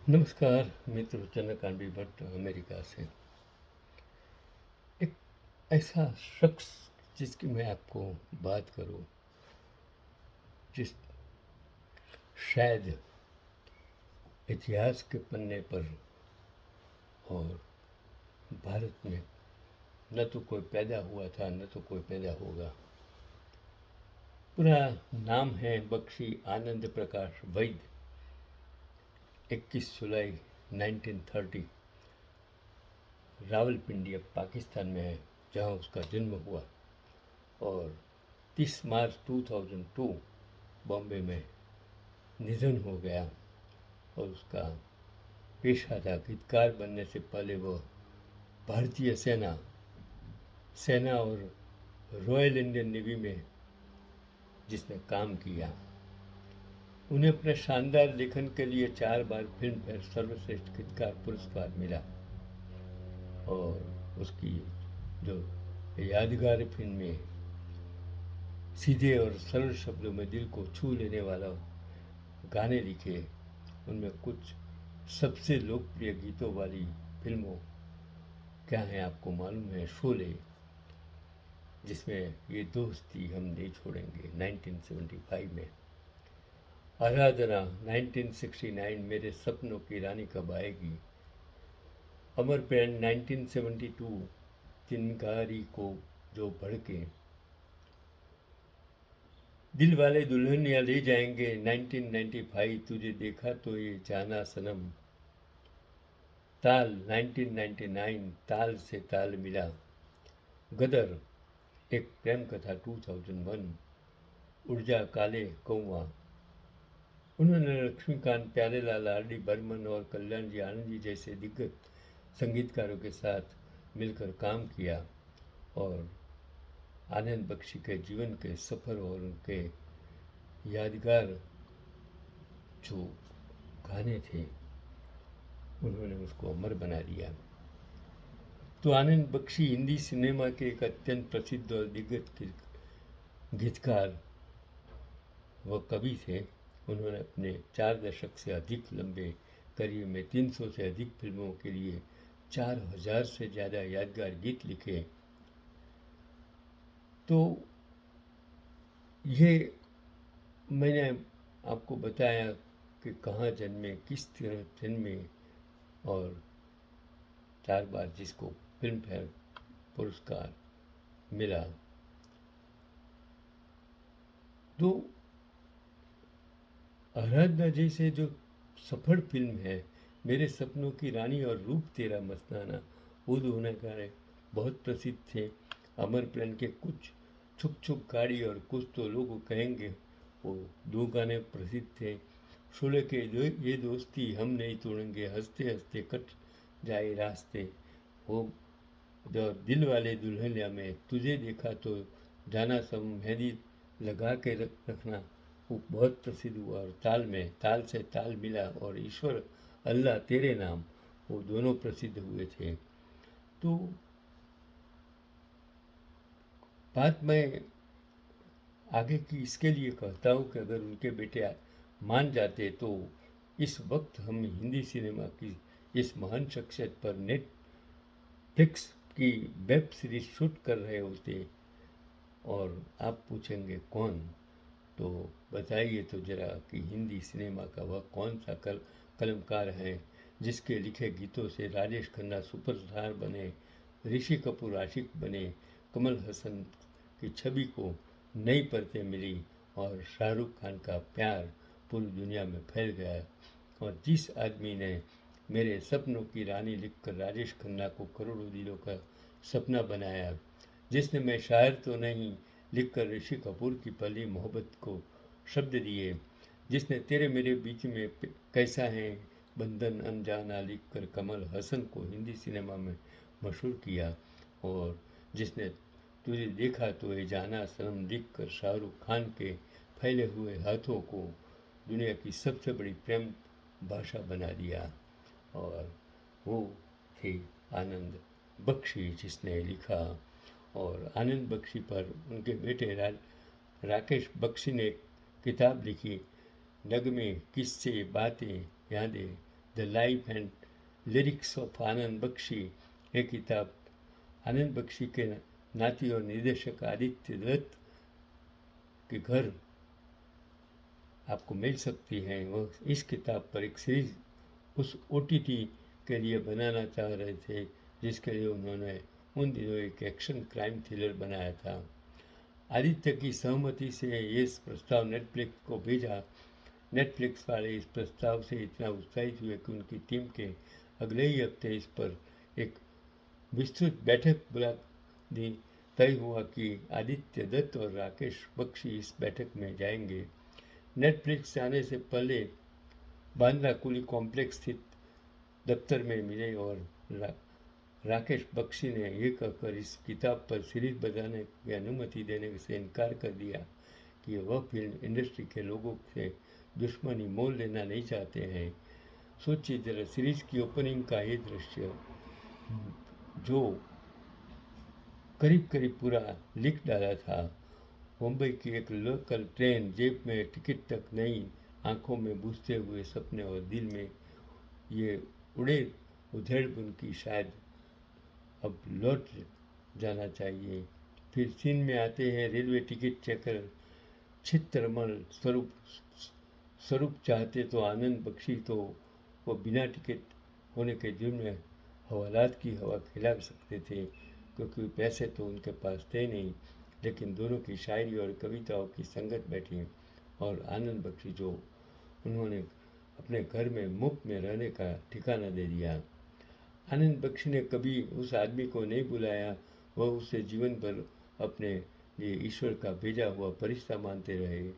नमस्कार मित्र चंद्रकांत भट्ट अमेरिका से। एक ऐसा शख्स जिसकी मैं आपको बात करूं, जिस शायद इतिहास के पन्ने पर और भारत में न तो कोई पैदा हुआ था न तो कोई पैदा होगा। पूरा नाम है बख्शी आनंद प्रकाश वैद्य। 21 जुलाई 1930 रावलपिंडी अब पाकिस्तान में है, जहाँ उसका जन्म हुआ, और 30 मार्च 2002 बॉम्बे में निधन हो गया। और उसका पेशा था गीतकार बनने से पहले वो भारतीय सेना और रॉयल इंडियन नेवी में जिसने काम किया। उन्हें अपने शानदार लेखन के लिए 4 बार फिल्म फेयर सर्वश्रेष्ठ गीतकार पुरस्कार मिला। और उसकी जो यादगार फिल्में सीधे और सरल शब्दों में दिल को छू लेने वाला गाने लिखे, उनमें कुछ सबसे लोकप्रिय गीतों वाली फिल्मों क्या हैं आपको मालूम है? शोले, जिसमें ये दोस्ती हम नहीं छोड़ेंगे 1975 में, आराधना 1969 मेरे सपनों की रानी कब आएगी, अमर प्रेम 1972 चिनगारी को जो भड़के, दिल वाले दुल्हनिया ले जाएंगे 1995 तुझे देखा तो ये जाना सनम, ताल 1999 ताल से ताल मिला, गदर एक प्रेम कथा 2001, ऊर्जा काले कौआ। उन्होंने लक्ष्मीकांत, प्यारेलाल, आर डी बर्मन और कल्याण जी आनंद जी जैसे दिग्गज संगीतकारों के साथ मिलकर काम किया। और आनंद बख्शी के जीवन के सफ़र और उनके यादगार जो गाने थे, उन्होंने उसको अमर बना दिया। तो आनंद बख्शी हिंदी सिनेमा के एक अत्यंत प्रसिद्ध और दिग्गज गीतकार व कवि थे। उन्होंने अपने 4 दशक से अधिक लंबे करियर में 300 से अधिक फिल्मों के लिए 4000 से ज़्यादा यादगार गीत लिखे। तो ये मैंने आपको बताया कि कहाँ जन्मे, किस तरह जन्मे, और 4 बार जिसको फिल्म फेयर पुरस्कार मिला। तो आराधना जैसे जो सफल फिल्म है, मेरे सपनों की रानी और रूप तेरा मस्ताना, वो दोनों गाने बहुत प्रसिद्ध थे। अमर प्रेम के कुछ छुक छुक गाड़ी और कुछ तो लोग कहेंगे, वो 2 गाने प्रसिद्ध थे। शोले के ये दोस्ती हम नहीं तोड़ेंगे, हंसते हंसते कट जाए रास्ते, वो जो दिल वाले दुल्हनिया में तुझे देखा तो जाना सब मेहंदी लगा के रखना, वो बहुत प्रसिद्ध हुआ। और ताल में ताल से ताल मिला और ईश्वर अल्लाह तेरे नाम, वो दोनों प्रसिद्ध हुए थे। तो बात मैं आगे की इसके लिए कहता हूँ कि अगर उनके बेटे मान जाते तो इस वक्त हम हिंदी सिनेमा की इस महान शख्सियत पर नेटफ्लिक्स की वेब सीरीज शूट कर रहे होते। और आप पूछेंगे कौन, तो बताइए तो जरा कि हिंदी सिनेमा का वह कौन सा कलमकार है जिसके लिखे गीतों से राजेश खन्ना सुपरस्टार बने, ऋषि कपूर आशिक बने, कमल हसन की छवि को नई परतें मिली और शाहरुख खान का प्यार पूरी दुनिया में फैल गया। और जिस आदमी ने मेरे सपनों की रानी लिखकर राजेश खन्ना को करोड़ों दिलों का सपना बनाया, जिसने मैं शायर तो नहीं लिखकर ऋषि कपूर की पहली मोहब्बत को शब्द दिए, जिसने तेरे मेरे बीच में कैसा है बंधन अनजाना लिखकर कमल हसन को हिंदी सिनेमा में मशहूर किया, और जिसने तुझे देखा तो ये जाना सनम लिखकर शाहरुख खान के फैले हुए हाथों को दुनिया की सबसे बड़ी प्रेम भाषा बना दिया। और वो थे आनंद बख्शी, जिसने लिखा। और आनंद बख्शी पर उनके बेटे राकेश बख्शी ने किताब लिखी, नगमे किस्से बातें यादें, the life and lyrics of Anand Bakshi. ये किताब आनंद बख्शी के नाती और निर्देशक आदित्य दत्त के घर आपको मिल सकती है। वह इस किताब पर एक सीरीज उस OTT के लिए बनाना चाह रहे थे, जिसके लिए उन्होंने उन दिनों एक एक्शन क्राइम थ्रिलर बनाया था। आदित्य की सहमति से ये प्रस्ताव नेटफ्लिक्स को भेजा। नेटफ्लिक्स वाले इस प्रस्ताव से इतना उत्साहित हुए कि उनकी टीम के अगले ही हफ्ते इस पर एक विस्तृत बैठक बुला दी। तय हुआ कि आदित्य दत्त और राकेश बख्शी इस बैठक में जाएंगे। नेटफ्लिक्स जाने से पहले बांद्रा कुली कॉम्प्लेक्स स्थित दफ्तर में मिले और राकेश बख्शी ने यह कहकर इस किताब पर सीरीज बनाने की अनुमति देने से इनकार कर दिया कि वह फिल्म इंडस्ट्री के लोगों से दुश्मनी मोल लेना नहीं चाहते हैं। सोचिए जरा, सीरीज की ओपनिंग का ये दृश्य जो करीब करीब पूरा लिख डाला था। मुंबई की एक लोकल ट्रेन, जेब में टिकट तक नहीं, आंखों में बुझते हुए सपने और दिल में ये उड़े उधेड़ बुन की शायद अब लौट जाना चाहिए। फिर सीन में आते हैं रेलवे टिकट चेकर चित्रमल स्वरूप चाहते तो आनंद बख्शी तो वो बिना टिकट होने के जुर्म में हवालात की हवा खिला सकते थे, क्योंकि पैसे तो उनके पास थे नहीं। लेकिन दोनों की शायरी और कविताओं की संगत बैठी और आनंद बख्शी जो उन्होंने अपने घर में मुफ्त में रहने का ठिकाना दे दिया। आनंद बख्शी ने कभी उस आदमी को नहीं बुलाया, वह उसे जीवन भर अपने लिए ईश्वर का भेजा हुआ फरिश्ता मानते रहे।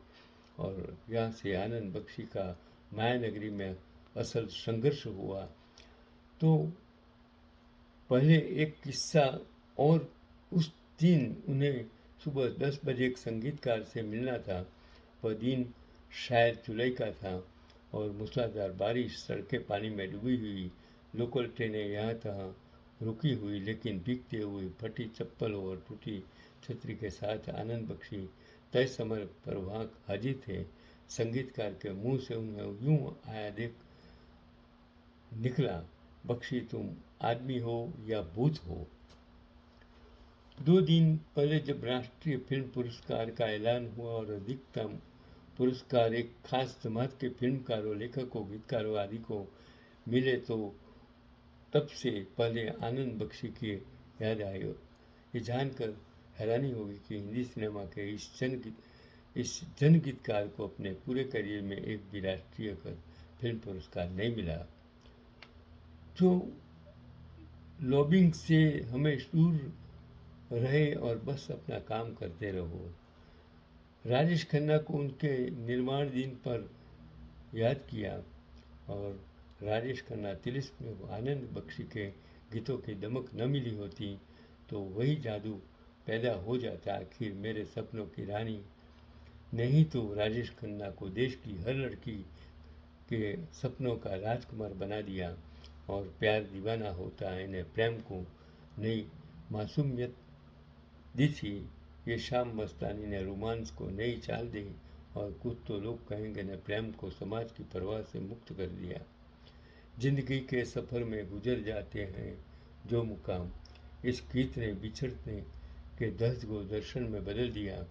और यहाँ से आनंद बख्शी का माया नगरी में असल संघर्ष हुआ। तो पहले एक किस्सा, और उस दिन उन्हें सुबह 10 बजे एक संगीतकार से मिलना था। वह दिन शायद जुलाई का था और मूसलाधार बारिश, सड़कें पानी में डूबी हुई, लोकल ट्रेनें यहाँ तहाँ रुकी हुई, लेकिन भीगते हुए फटी चप्पलों और टूटी छतरी के साथ आनंद बख्शी तय समय पर वहाँ हाजिर थे। संगीतकार के मुंह से उन्हें यूं आया देख निकला, बख्शी तुम आदमी हो या भूत हो। 2 दिन पहले जब राष्ट्रीय फिल्म पुरस्कार का ऐलान हुआ और अधिकतम पुरस्कार एक खास जमात के फिल्मकारों, लेखकों, गीतकारों आदि को मिले, तो तब से पहले आनंद बख्शी की याद आई। ये जानकर हैरानी होगी कि हिंदी सिनेमा के इस जनगीतकार को अपने पूरे करियर में एक भी राष्ट्रीय फिल्म पुरस्कार नहीं मिला। जो लॉबिंग से हमें दूर रहे और बस अपना काम करते रहो। राजेश खन्ना को उनके निर्माण दिन पर याद किया और राजेश खन्ना तिलिस्म में आनंद बख्शी के गीतों की दमक न मिली होती तो वही जादू पैदा हो जाता। आखिर मेरे सपनों की रानी नहीं तो राजेश खन्ना को देश की हर लड़की के सपनों का राजकुमार बना दिया और प्यार दीवाना होता है। इन्हें प्रेम को नई मासूमियत दी थी। ये शाम मस्तानी ने रोमांस को नई चाल दी और कुछ तो लोग कहेंगे ने प्रेम को समाज की परवाह से मुक्त कर दिया। जिंदगी के सफ़र में गुजर जाते हैं जो मुकाम, इस गीत ने बिछड़ने के दर्द को दर्शन में बदल दिया।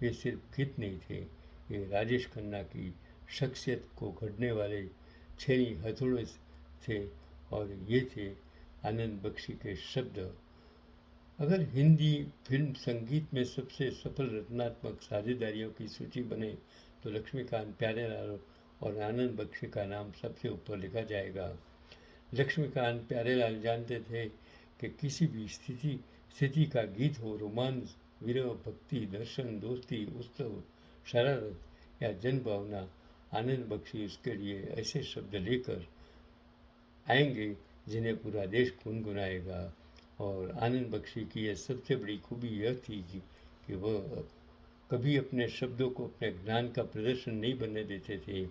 ये सिर्फ गीत नहीं थे, ये राजेश खन्ना की शख्सियत को गढ़ने वाले छेनी हथौड़े थे और ये थे आनंद बख्शी के शब्द। अगर हिंदी फिल्म संगीत में सबसे सफल रचनात्मक साझेदारियों की सूची बने तो लक्ष्मीकांत प्यारेलाल और आनंद बख्शी का नाम सबसे ऊपर लिखा जाएगा। लक्ष्मीकांत प्यारेलाल जानते थे कि किसी भी स्थिति का गीत हो, रोमांस, विरह, भक्ति, दर्शन, दोस्ती, उत्सव, शरारत या जन भावना, आनंद बख्शी उसके लिए ऐसे शब्द लेकर आएंगे जिन्हें पूरा देश गुनगुनाएगा। और आनंद बख्शी की यह सबसे बड़ी खूबी यह थी कि वह कभी अपने शब्दों को अपने ज्ञान का प्रदर्शन नहीं बनने देते थे।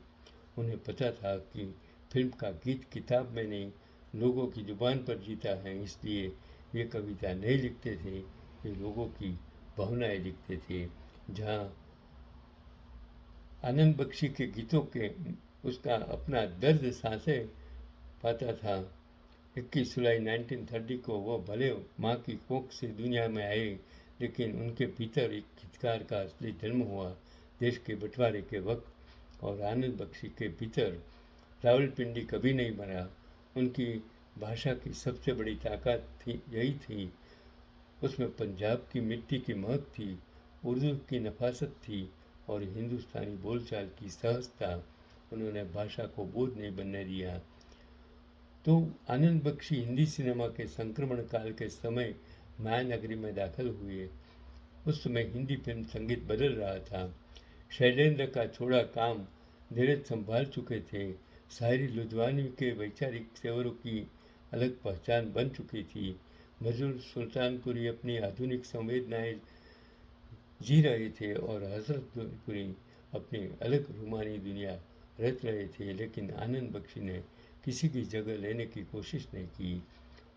उन्हें पता था कि फिल्म का गीत किताब में नहीं, लोगों की जुबान पर जीता है, इसलिए ये कविता नहीं लिखते थे, ये लोगों की भावनाएं लिखते थे। जहाँ आनंद बख्शी के गीतों के उसका अपना दर्द सांसें पाता था। 21 जुलाई 1930 को वह भले माँ की कोख से दुनिया में आए, लेकिन उनके भीतर एक गीतकार का असली जन्म हुआ देश के बंटवारे के वक्त। और आनंद बख्शी के भीतर रावलपिंडी कभी नहीं मरा। उनकी भाषा की सबसे बड़ी ताकत थी यही थी, उसमें पंजाब की मिट्टी की महक थी, उर्दू की नफासत थी और हिंदुस्तानी बोलचाल की सहजता। उन्होंने भाषा को बोझ नहीं बनने दिया। तो आनंद बख्शी हिंदी सिनेमा के संक्रमण काल के समय मायानगरी में दाखिल हुए। उस समय हिंदी फिल्म संगीत बदल रहा था। शैलेंद्र का छोड़ा काम धीरज संभाल चुके थे। शायरी लुधियानवी के वैचारिक सेवरों की अलग पहचान बन चुकी थी। मजरूर सुल्तानपुरी अपनी आधुनिक संवेदनाएं जी रहे थे और हजरतपुरी अपनी अलग रूमानी दुनिया रच रहे थे। लेकिन आनंद बख्शी ने किसी की जगह लेने की कोशिश नहीं की।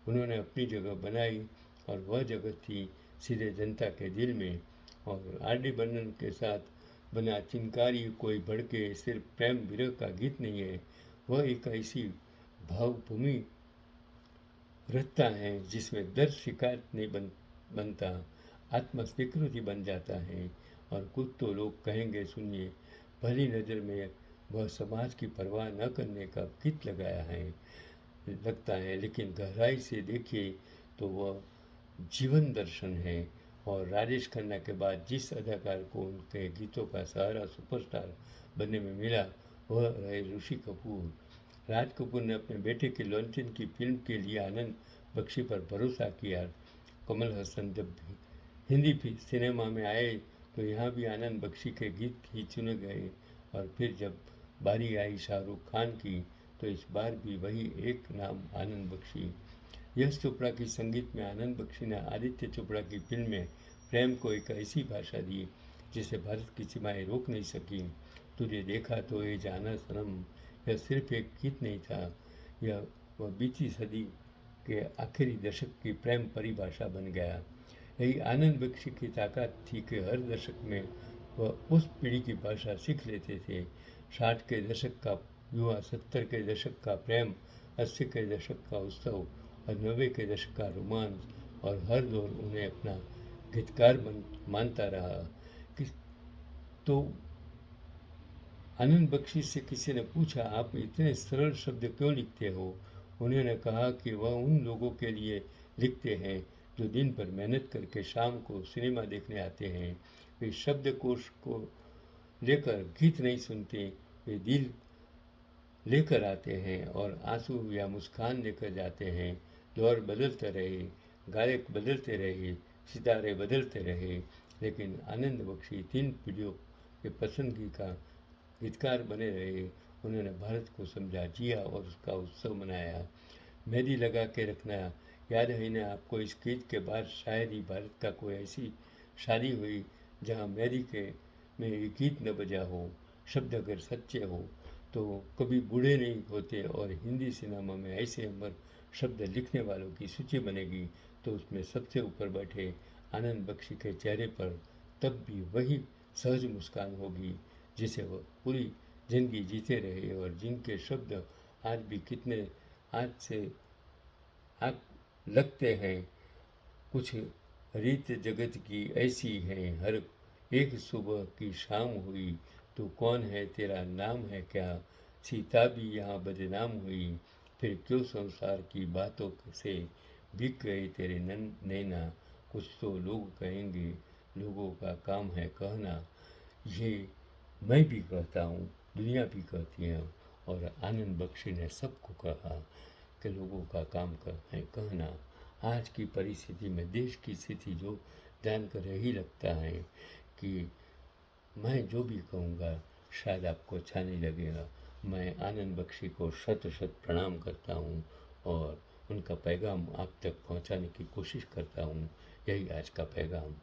उन्होंने अपनी जगह बनाई और वह जगह थी सीधे जनता के दिल में। और आर डी बर्मन के साथ बना चिनकारी कोई भड़के सिर्फ प्रेम विरह का गीत नहीं है, वह एक ऐसी भावभूमि रचता है जिसमें दर्द शिकायत नहीं बनता, आत्मस्वीकृति बन जाता है। और कुछ तो लोग कहेंगे, सुनिए, भली नज़र में वह समाज की परवाह न करने का गीत लगाया है लगता है, लेकिन गहराई से देखिए तो वह जीवन दर्शन है। और राजेश खन्ना के बाद जिस अदाकार को उनके गीतों का सहारा सुपरस्टार बनने में मिला, वह रहे ऋषि कपूर। राज कपूर ने अपने बेटे के लॉन्चिंग की फिल्म के लिए आनंद बख्शी पर भरोसा किया। कमल हसन जब हिंदी सिनेमा में आए तो यहाँ भी आनंद बख्शी के गीत ही चुने गए। और फिर जब बारी आई शाहरुख खान की, तो इस बार भी वही एक नाम, आनंद बख्शी। यश चोपड़ा की संगीत में आनंद बख्शी ने आदित्य चोपड़ा की फिल्म में प्रेम को एक ऐसी भाषा दी जिसे भारत की सीमाएं रोक नहीं सकी। तुझे देखा तो ये जाना सनम, यह सिर्फ एक गीत नहीं था, यह वह बीती सदी के आखिरी दशक की प्रेम परिभाषा बन गया। यही आनंद बख्शी की ताकत थी कि हर दशक में वह उस पीढ़ी की भाषा सीख लेते थे। 60 के दशक का युवा, 70 के दशक का प्रेम, 80 के दशक का उत्सव और 90 के दशक का रोमांस, और हर दौर उन्हें अपना गीतकार मानता रहा। तो आनंद बख्शी से किसी ने पूछा, आप इतने सरल शब्द क्यों लिखते हो? उन्होंने कहा कि वह उन लोगों के लिए लिखते हैं जो दिन भर मेहनत करके शाम को सिनेमा देखने आते हैं। वे शब्दकोश को लेकर गीत नहीं सुनते, वे दिल लेकर आते हैं और आंसू या मुस्कान लेकर जाते हैं। दौर बदलते रहे, गायक बदलते रहे, सितारे बदलते रहे, लेकिन आनंद बख्शी 3 पीढ़ियों के पसंदगी का गीतकार बने रहे। उन्होंने भारत को समझा, जिया और उसका उत्सव मनाया। मेहंदी लगा के रखना, याद है ना आपको? इस गीत के बाद शायद ही भारत का कोई ऐसी शादी हुई जहाँ मेहंदी के में ये गीत न बजा हो। शब्द अगर सच्चे हो तो कभी बूढ़े नहीं होते। और हिंदी सिनेमा में ऐसे अमर शब्द लिखने वालों की सूची बनेगी तो उसमें सबसे ऊपर बैठे आनंद बख्शी के चेहरे पर तब भी वही सहज मुस्कान होगी जिसे वह पूरी जिंदगी जीते रहे, और जिनके शब्द आज भी कितने आज से आग लगते हैं। कुछ रीत जगत की ऐसी है, हर एक सुबह की शाम हुई, तू कौन है, तेरा नाम है क्या? सीता भी यहाँ बदनाम हुई, फिर क्यों संसार की बातों से बिक गए तेरे नैना? कुछ तो लोग कहेंगे, लोगों का काम है कहना। ये मैं भी कहता हूँ, दुनिया भी कहती है, और आनंद बख्शी ने सबको कहा कि लोगों का काम है कहना। आज की परिस्थिति में, देश की स्थिति जो जानकर यही लगता है कि मैं जो भी कहूँगा शायद आपको अच्छा नहीं लगेगा। मैं आनंद बख्शी को शत शत प्रणाम करता हूँ और उनका पैगाम आप तक पहुँचाने की कोशिश करता हूँ। यही आज का पैगाम।